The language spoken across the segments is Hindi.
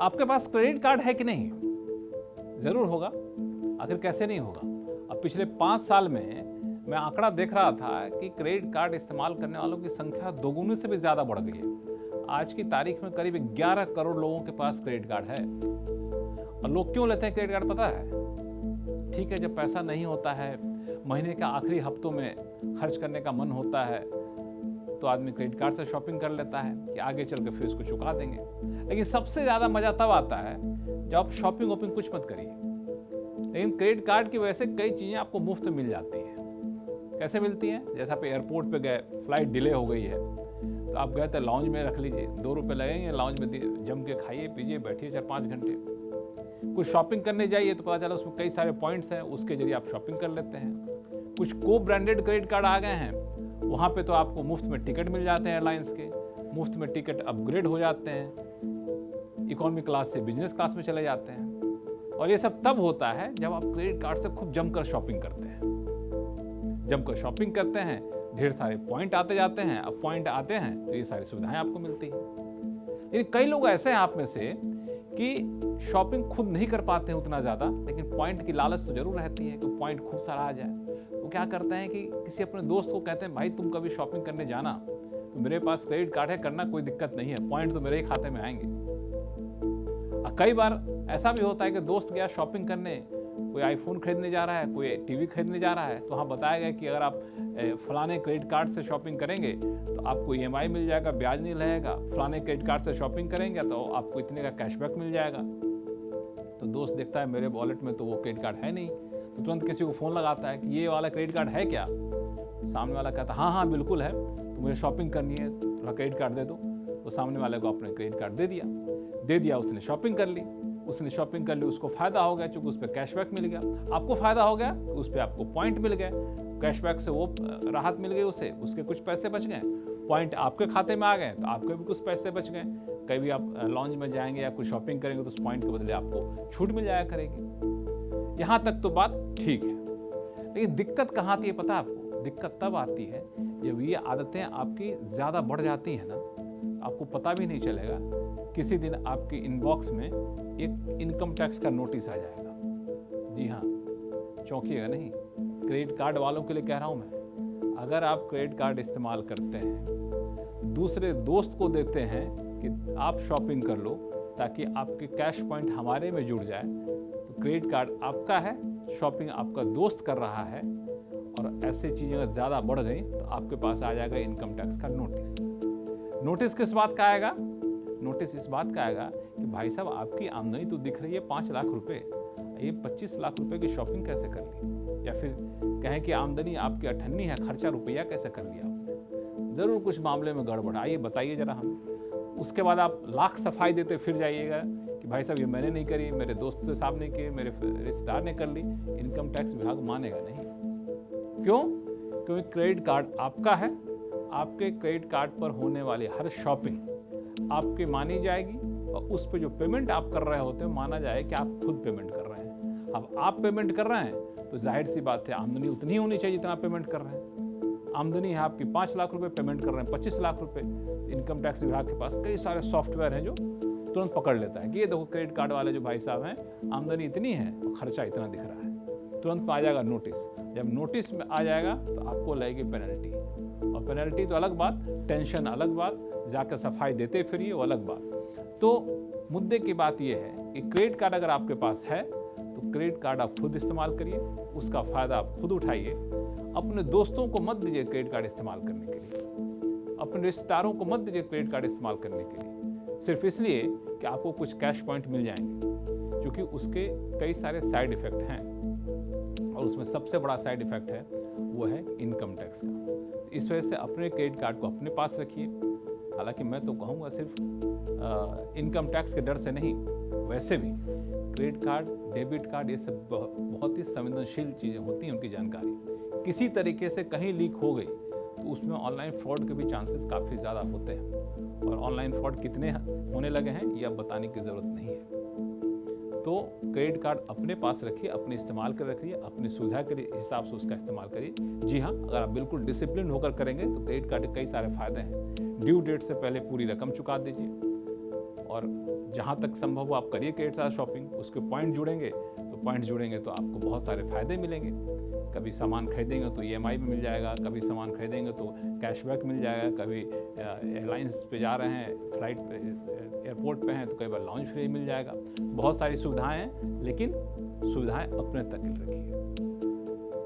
आपके पास क्रेडिट कार्ड है कि नहीं? जरूर होगा, आखिर कैसे नहीं होगा। अब पिछले 5 साल में मैं आंकड़ा देख रहा था कि क्रेडिट कार्ड इस्तेमाल करने वालों की संख्या दोगुनी से भी ज्यादा बढ़ गई है। आज की तारीख में करीब 11 करोड़ लोगों के पास क्रेडिट कार्ड है। और लोग क्यों लेते हैं क्रेडिट कार्ड पता है? ठीक है, जब पैसा नहीं होता है, महीने के आखिरी हफ्तों में खर्च करने का मन होता है, तो आदमी क्रेडिट कार्ड से शॉपिंग कर लेता है कि आगे चल के फिर उसको चुका देंगे। लेकिन सबसे ज़्यादा मज़ा तब आता है जब आप शॉपिंग वॉपिंग कुछ मत करिए, लेकिन क्रेडिट कार्ड की वजह से कई चीज़ें आपको मुफ्त मिल जाती हैं। कैसे मिलती हैं? जैसे आप एयरपोर्ट पे गए, फ्लाइट डिले हो गई है, तो आप गए तो लाउंज में रख लीजिए, 2 रुपये लगेंगे, लाउंज में जम के खाइए पीजिए, बैठिए 4-5 घंटे। कुछ शॉपिंग करने जाइए तो पता चला उसमें कई सारे पॉइंट्स हैं, उसके जरिए आप शॉपिंग कर लेते हैं। कुछ को ब्रांडेड क्रेडिट कार्ड आ गए हैं, वहाँ पे तो आपको मुफ्त में टिकट मिल जाते हैं एयरलाइंस के, मुफ्त में टिकट अपग्रेड हो जाते हैं, इकोनॉमी क्लास से बिजनेस क्लास में चले जाते हैं। और ये सब तब होता है जब आप क्रेडिट कार्ड से खूब जमकर शॉपिंग करते हैं। जमकर शॉपिंग करते हैं, ढेर सारे पॉइंट आते जाते हैं, अब पॉइंट आते हैं तो ये सारी सुविधाएं आपको मिलती हैं। लेकिन कई लोग ऐसे हैं आप में से कि शॉपिंग खुद नहीं कर पाते हैं उतना ज़्यादा, लेकिन पॉइंट की लालच तो जरूर रहती है कि पॉइंट खूब सारा आ जाए। तो क्या करते हैं कि किसी अपने दोस्त को कहते हैं, भाई तुम कभी शॉपिंग करने जाना तो मेरे पास क्रेडिट कार्ड है, करना कोई दिक्कत नहीं है, पॉइंट तो मेरे ही खाते में आएंगे। कई बार ऐसा भी होता है कि दोस्त गया शॉपिंग करने, कोई आईफोन खरीदने जा रहा है, कोई टीवी खरीदने जा रहा है, तो वहाँ बताया गया कि अगर आप फलाने क्रेडिट कार्ड से शॉपिंग करेंगे तो आपको EMI मिल जाएगा, ब्याज नहीं लगेगा, फलाने क्रेडिट कार्ड से शॉपिंग करेंगे तो आपको इतने का कैशबैक मिल जाएगा। तो दोस्त देखता है मेरे वॉलेट में तो वो क्रेडिट कार्ड है नहीं, तो तुरंत किसी को फ़ोन लगाता है कि ये वाला क्रेडिट कार्ड है क्या? सामने वाला कहता है हाँ हाँ बिल्कुल है, तो मुझे शॉपिंग करनी है, थोड़ा क्रेडिट कार्ड दे दो। तो सामने वाले को आपने क्रेडिट कार्ड दे दिया, उसने शॉपिंग कर ली, उसको फायदा हो गया क्योंकि उस पर कैशबैक मिल गया, आपको फायदा हो गया, उस पर आपको पॉइंट मिल गए, कैशबैक से वो राहत मिल गई उसे, उसके कुछ पैसे बच गए, पॉइंट आपके खाते में आ गए तो आपके भी कुछ पैसे बच गए। कभी आप लॉन्ज में जाएंगे या कुछ शॉपिंग करेंगे तो उस पॉइंट के बदले आपको छूट मिल जाया करेगी। यहाँ तक तो बात ठीक है, लेकिन दिक्कत कहाँ आती है पता है आपको? दिक्कत तब आती है जब ये आदतें आपकी ज़्यादा बढ़ जाती हैं ना, आपको पता भी नहीं चलेगा, किसी दिन आपकी इनबॉक्स में एक इनकम टैक्स का नोटिस आ जाएगा। जी हाँ, चौंकिएगा नहीं, क्रेडिट कार्ड वालों के लिए कह रहा हूँ मैं। अगर आप क्रेडिट कार्ड इस्तेमाल करते हैं, दूसरे दोस्त को देते हैं कि आप शॉपिंग कर लो ताकि आपके कैश पॉइंट हमारे में जुड़ जाए, तो क्रेडिट कार्ड आपका है, शॉपिंग आपका दोस्त कर रहा है, और ऐसी चीज़ें अगर ज़्यादा बढ़ गई तो आपके पास आ जाएगा इनकम टैक्स का नोटिस। नोटिस किस बात का आएगा? नोटिस इस बात का आएगा कि भाई साहब आपकी आमदनी तो दिख रही है 5 लाख रुपए, ये 25 लाख रुपए की शॉपिंग कैसे कर ली? या फिर कहें कि आमदनी आपकी 98 है, खर्चा रुपया कैसे कर लिया आपने? ज़रूर कुछ मामले में गड़बड़, आइए बताइए जरा हम। उसके बाद आप लाख सफाई देते फिर जाइएगा कि भाई साहब ये मैंने नहीं करी, मेरे दोस्त साहब ने की, मेरे रिश्तेदार ने कर ली। इनकम टैक्स विभाग मानेगा नहीं। क्यों? क्योंकि क्रेडिट कार्ड आपका है, आपके क्रेडिट कार्ड पर होने वाली हर शॉपिंग आपकी मानी जाएगी, और उस पे जो पेमेंट आप कर रहे होते हैं माना जाए कि आप खुद पेमेंट कर रहे हैं। अब आप पेमेंट कर रहे हैं तो जाहिर सी बात है आमदनी उतनी ही होनी चाहिए जितना आप पेमेंट कर रहे हैं। आमदनी है आपकी 5 लाख रुपए, पेमेंट कर रहे हैं 25 लाख रुपए। इनकम टैक्स विभाग के पास कई सारे सॉफ्टवेयर हैं जो तुरंत पकड़ लेता है कि ये देखो क्रेडिट कार्ड वाले जो भाई साहब हैं, आमदनी इतनी है और खर्चा इतना दिख रहा है। तुरंत आ जाएगा नोटिस। जब नोटिस में आ जाएगा तो आपको लगेगी पेनल्टी, और पेनल्टी तो अलग बात, टेंशन अलग बात, जाकर सफाई देते फिरिए वो अलग बात। तो मुद्दे की बात यह है कि क्रेडिट कार्ड अगर आपके पास है तो क्रेडिट कार्ड आप खुद इस्तेमाल करिए, उसका फ़ायदा आप खुद उठाइए। अपने दोस्तों को मत दीजिए क्रेडिट कार्ड इस्तेमाल करने के लिए, अपने रिश्तेदारों को मत दीजिए क्रेडिट कार्ड इस्तेमाल करने के लिए, सिर्फ इसलिए कि आपको कुछ कैश पॉइंट मिल जाएंगे, क्योंकि उसके कई सारे साइड इफ़ेक्ट हैं, और उसमें सबसे बड़ा साइड इफ़ेक्ट है वो है इनकम टैक्स का। इस वजह से अपने क्रेडिट कार्ड को अपने पास रखिए। हालांकि मैं तो कहूँगा सिर्फ इनकम टैक्स के डर से नहीं, वैसे भी क्रेडिट कार्ड, डेबिट कार्ड, ये सब बहुत ही संवेदनशील चीज़ें होती हैं। उनकी जानकारी किसी तरीके से कहीं लीक हो गई तो उसमें ऑनलाइन फ्रॉड के भी चांसेस काफ़ी ज़्यादा होते हैं, और ऑनलाइन फ्रॉड कितने होने लगे हैं ये अब बताने की ज़रूरत नहीं है। तो क्रेडिट कार्ड अपने पास रखिए, अपने इस्तेमाल कर रखिए, अपनी सुविधा के हिसाब से उसका इस्तेमाल करिए। जी हाँ, अगर आप बिल्कुल डिसिप्लिन होकर करेंगे तो क्रेडिट कार्ड के कई सारे फायदे हैं। ड्यू डेट से पहले पूरी रकम चुका दीजिए, और जहाँ तक संभव हो आप करिए क्रेडिट कार्ड शॉपिंग, उसके पॉइंट जुड़ेंगे तो आपको बहुत सारे फ़ायदे मिलेंगे। कभी सामान खरीदेंगे तो EMI में मिल जाएगा, कभी सामान खरीदेंगे तो कैशबैक मिल जाएगा, कभी एयरलाइंस पे जा रहे हैं, फ्लाइट पे एयरपोर्ट पे हैं तो कई बार लॉन्च फ्री मिल जाएगा। बहुत सारी सुविधाएं हैं, लेकिन सुविधाएं अपने तक ही रखिए।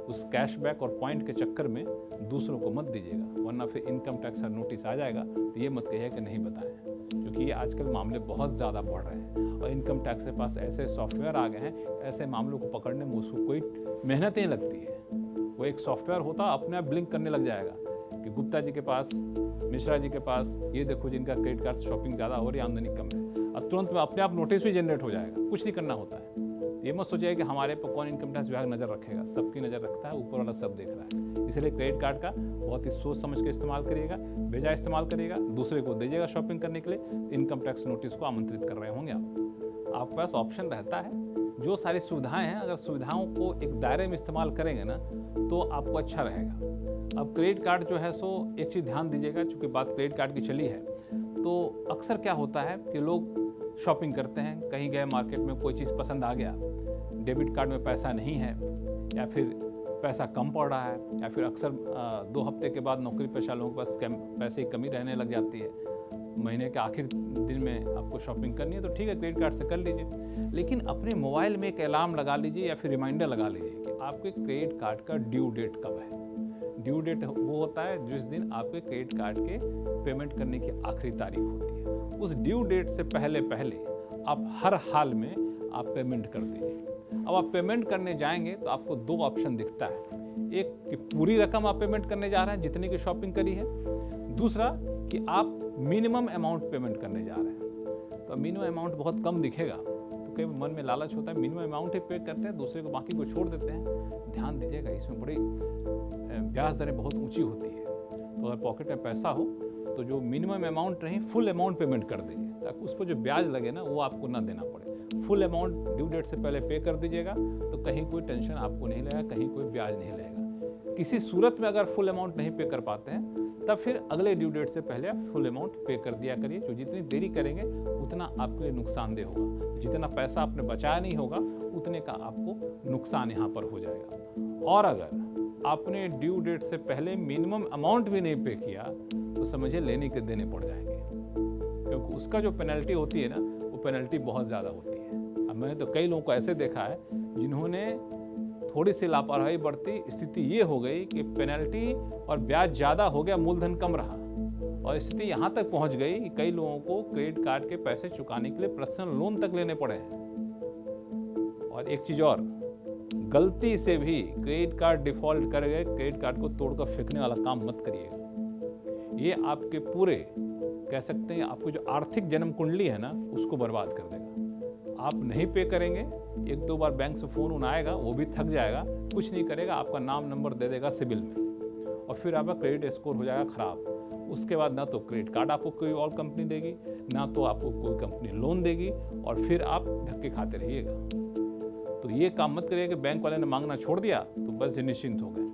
उस कैशबैक और पॉइंट के चक्कर में दूसरों को मत दीजिएगा, वरना फिर इनकम टैक्स का नोटिस आ जाएगा तो ये मत कहिए कि नहीं बताएं, क्योंकि ये आजकल मामले बहुत ज़्यादा बढ़ रहे हैं और इनकम टैक्स के पास ऐसे सॉफ्टवेयर आ गए हैं, ऐसे मामलों को पकड़ने में उसको कोई मेहनत नहीं लगती है। वो एक सॉफ्टवेयर होता अपने आप ब्लिंक करने लग जाएगा कि गुप्ता जी के पास, मिश्रा जी के पास, ये देखो जिनका क्रेडिट कार्ड शॉपिंग ज़्यादा हो रही है, आमदनी कम है, अब तुरंत में अपने आप नोटिस भी जनरेट हो जाएगा, कुछ नहीं करना होता है। ये मत सोचिए कि हमारे पर कौन इनकम टैक्स विभाग नज़र रखेगा, सबकी नज़र रखता है, ऊपर वाला सब देख रहा है। इसलिए क्रेडिट कार्ड का बहुत ही सोच समझ के इस्तेमाल करिएगा, बेजा इस्तेमाल करिएगा, दूसरे को दीजिएगा शॉपिंग करने के लिए, इनकम टैक्स नोटिस को आमंत्रित कर रहे होंगे आप। आपके पास ऑप्शन रहता है, जो सारी सुविधाएं हैं, अगर सुविधाओं को एक दायरे में इस्तेमाल करेंगे ना तो आपको अच्छा रहेगा। अब क्रेडिट कार्ड जो है सो एक चीज़ ध्यान दीजिएगा, चूँकि बात क्रेडिट कार्ड की चली है, तो अक्सर क्या होता है कि लोग शॉपिंग करते हैं, कहीं गए मार्केट में कोई चीज़ पसंद आ गया, डेबिट कार्ड में पैसा नहीं है या फिर पैसा कम पड़ रहा है, या फिर अक्सर 2 हफ्ते के बाद नौकरी पेशा लोगों के पास पैसे की कमी रहने लग जाती है, महीने के आखिर दिन में आपको शॉपिंग करनी है तो ठीक है क्रेडिट कार्ड से कर लीजिए, लेकिन अपने मोबाइल में एक अलार्म लगा लीजिए या फिर रिमाइंडर लगा लीजिए कि आपके क्रेडिट कार्ड का ड्यू डेट कब है। ड्यू डेट वो होता है जिस दिन आपके क्रेडिट कार्ड के पेमेंट करने की आखिरी तारीख होती है। उस ड्यू डेट से पहले आप हर हाल में आप पेमेंट कर दीजिए। अब आप पेमेंट करने जाएंगे तो आपको 2 ऑप्शन दिखता है, एक कि पूरी रकम आप पेमेंट करने जा रहे हैं जितने की शॉपिंग करी है, दूसरा कि आप मिनिमम अमाउंट पेमेंट करने जा रहे हैं। तो मिनिमम अमाउंट बहुत कम दिखेगा तो कई मन में लालच होता है, मिनिमम अमाउंट ही पे करते हैं, दूसरे को बाकी को छोड़ देते हैं। ध्यान दीजिएगा, इसमें बड़ी ब्याज दरें बहुत ऊंची होती है। तो अगर पॉकेट में पैसा हो तो जो मिनिमम अमाउंट नहीं फुल अमाउंट पेमेंट कर दीजिए, ताकि उस पर जो ब्याज लगे ना वो आपको ना देना पड़े। फुल अमाउंट ड्यू डेट से पहले पे कर दीजिएगा तो कहीं कोई टेंशन आपको नहीं लगेगा, कहीं कोई ब्याज नहीं लगेगा। किसी सूरत में अगर फुल अमाउंट नहीं पे कर पाते हैं तब फिर अगले ड्यू डेट से पहले आप फुल अमाउंट पे कर दिया करिए। जो जितनी देरी करेंगे उतना आपके लिए नुकसानदेह होगा, जितना पैसा आपने बचाया नहीं होगा उतने का आपको नुकसान यहाँ पर हो जाएगा। और अगर आपने ड्यू डेट से पहले मिनिमम अमाउंट भी नहीं पे किया तो समझिए लेने के देने पड़ जाएंगे, क्योंकि उसका जो पेनल्टी होती है ना वो पेनल्टी बहुत ज़्यादा होती है। अब मैंने तो कई लोगों को ऐसे देखा है जिन्होंने थोड़ी सी लापरवाही बरती, स्थिति ये हो गई कि पेनल्टी और ब्याज ज़्यादा हो गया, मूलधन कम रहा, और स्थिति यहाँ तक पहुँच गई कि कई लोगों को क्रेडिट कार्ड के पैसे चुकाने के लिए पर्सनल लोन तक लेने पड़े हैं। और एक चीज़ और, गलती से भी क्रेडिट कार्ड डिफॉल्ट कर गए, क्रेडिट कार्ड को तोड़कर फेंकने वाला काम मत करिएगा। ये आपके पूरे कह सकते हैं आपको जो आर्थिक जन्म कुंडली है ना उसको बर्बाद कर देगा। आप नहीं पे करेंगे, 1-2 बार बैंक से फ़ोन आएगा, वो भी थक जाएगा, कुछ नहीं करेगा, आपका नाम नंबर दे देगा सिबिल में, और फिर आपका क्रेडिट स्कोर हो जाएगा ख़राब। उसके बाद ना तो क्रेडिट कार्ड आपको कोई और कंपनी देगी, ना तो आपको कोई कंपनी लोन देगी, और फिर आप धक्के खाते रहिएगा। तो ये काम मत करिए कि बैंक वाले ने मांगना छोड़ दिया तो बस निश्चिंत हो गए।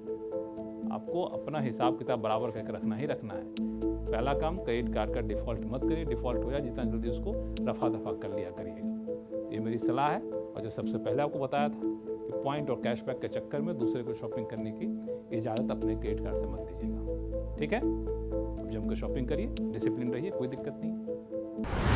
आपको अपना हिसाब किताब बराबर करके रखना ही रखना है। पहला काम, क्रेडिट कार्ड का डिफ़ॉल्ट मत करिए, डिफ़ॉल्ट हो जाए जितना जल्दी उसको रफा दफा कर लिया करिएगा। ये मेरी सलाह है। और जो सबसे पहले आपको बताया था कि पॉइंट और कैशबैक के चक्कर में दूसरे को शॉपिंग करने की इजाज़त अपने क्रेडिट कार्ड से मत दीजिएगा, ठीक है। अब जम कर शॉपिंग करिए, डिसिप्लिन रहिए, कोई दिक्कत नहीं।